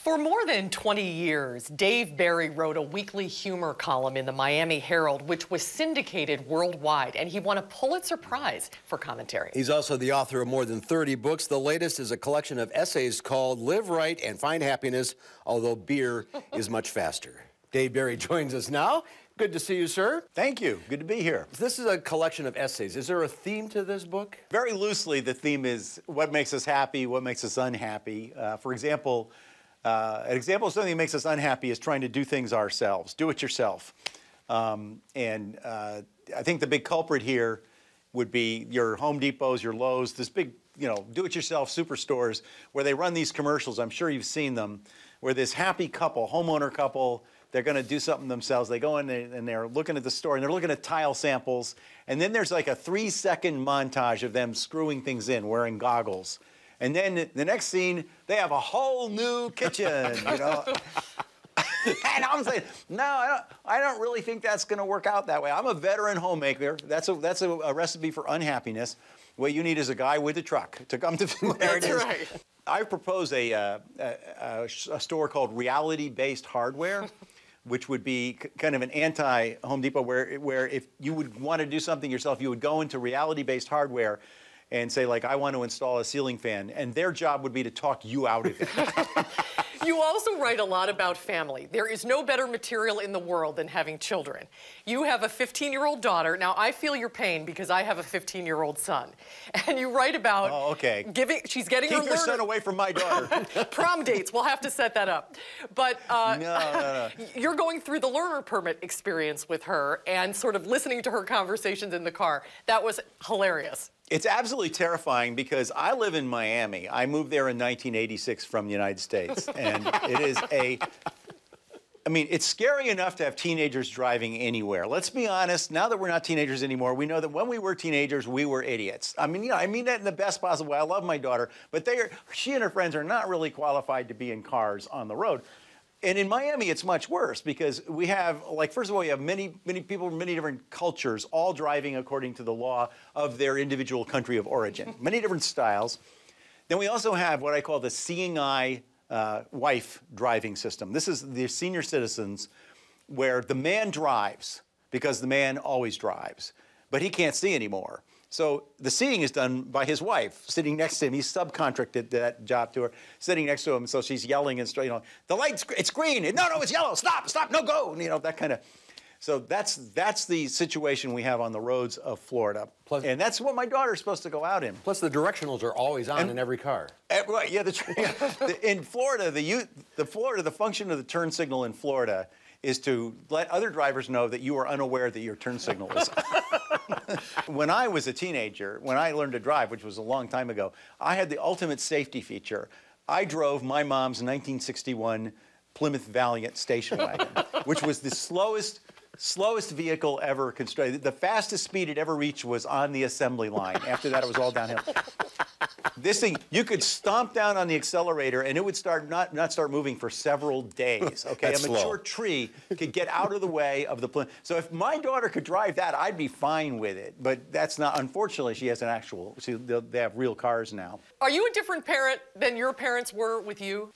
For more than 20 years, Dave Barry wrote a weekly humor column in the Miami Herald, which was syndicated worldwide, and he won a Pulitzer Prize for commentary. He's also the author of more than 30 books. The latest is a collection of essays called Live Right and Find Happiness, although beer is much faster. Dave Barry joins us now. Good to see you, sir. Thank you. Good to be here. This is a collection of essays. Is there a theme to this book? Very loosely, the theme is what makes us happy, what makes us unhappy. For example, an example of something that makes us unhappy is trying to do things ourselves. Do it yourself. I think the big culprit here would be your Home Depots, your Lowe's, this big, do-it-yourself superstores where they run these commercials. I'm sure you've seen them, where this happy couple, homeowner couple, they're going to do something themselves. They go in and they're looking at the store and they're looking at tile samples. And then there's like a 3-second montage of them screwing things in, wearing goggles. And then the next scene, they have a whole new kitchen, And I'm saying, no, I don't really think that's going to work out that way. I'm a veteran homemaker. That's a recipe for unhappiness. What you need is a guy with a truck to come to where it is. That's right. I propose a store called reality-based hardware, which would be kind of an anti-Home Depot, where if you would want to do something yourself, you would go into reality-based hardware and say, like, I want to install a ceiling fan, and their job would be to talk you out of it. You also write a lot about family. There is no better material in the world than having children. You have a 15-year-old daughter. Now, I feel your pain because I have a 15-year-old son. And you write about she's getting Keep your son away from my daughter. Prom dates, we'll have to set that up. But no. You're going through the learner permit experience with her and sort of listening to her conversations in the car. That was hilarious. It's absolutely terrifying because I live in Miami. I moved there in 1986 from the United States. And it is it's scary enough to have teenagers driving anywhere. Let's be honest, now that we're not teenagers anymore, we know that when we were teenagers, we were idiots. I mean that in the best possible way. I love my daughter, but she and her friends are not really qualified to be in cars on the road. And in Miami, it's much worse because we have, first of all, we have many people from many different cultures all driving according to the law of their individual country of origin, many different styles. Then we also have what I call the seeing eye wife driving system. This is the senior citizens where the man drives because the man always drives, but he can't see anymore. So the seeing is done by his wife, sitting next to him. He's subcontracted that job to her, sitting next to him. So she's yelling and the light, it's green. No, it's yellow. Stop, no, go. That kind of. So that's the situation we have on the roads of Florida. Plus, and that's what my daughter's supposed to go out in. Plus the directionals are always on in every car. Right, yeah. In Florida, the function of the turn signal in Florida is to let other drivers know that you are unaware that your turn signal is on. When I was a teenager, when I learned to drive, which was a long time ago, I had the ultimate safety feature. I drove my mom's 1961 Plymouth Valiant station wagon, which was the slowest vehicle ever constructed. The fastest speed it ever reached was on the assembly line. After that, it was all downhill. This thing, you could stomp down on the accelerator and it would not start moving for several days. Okay, a mature tree could get out of the way of the plane. So if my daughter could drive that, I'd be fine with it. But that's not. Unfortunately, she has an actual. They have real cars now. Are you a different parent than your parents were with you?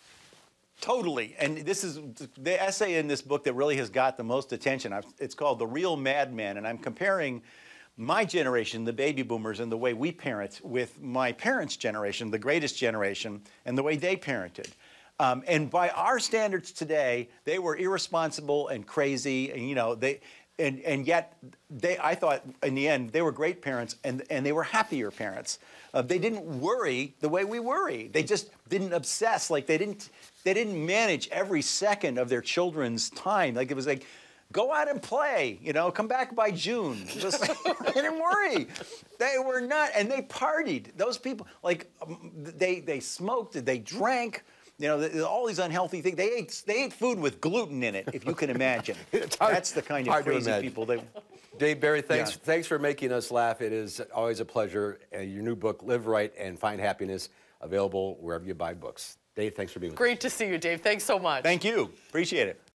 Totally, and this is the essay in this book that really has got the most attention. It's called "The Real Madman," and I'm comparing my generation, the baby boomers, and the way we parent with my parents' generation, the greatest generation, and the way they parented. And by our standards today, they were irresponsible and crazy, and yet I thought in the end they were great parents and they were happier parents. They didn't worry the way we worry. They just didn't obsess. They didn't manage every second of their children's time. It was like, go out and play, come back by June. Just, they didn't worry. They were not, and they partied. Those people, they smoked, they drank, all these unhealthy things. They ate food with gluten in it, if you can imagine. That's the kind of crazy people they. Dave Barry, thanks for making us laugh. It is always a pleasure. Your new book, Live Right and Find Happiness, available wherever you buy books. Dave, thanks for being with us. Great to see you, Dave. Thanks so much. Thank you. Appreciate it.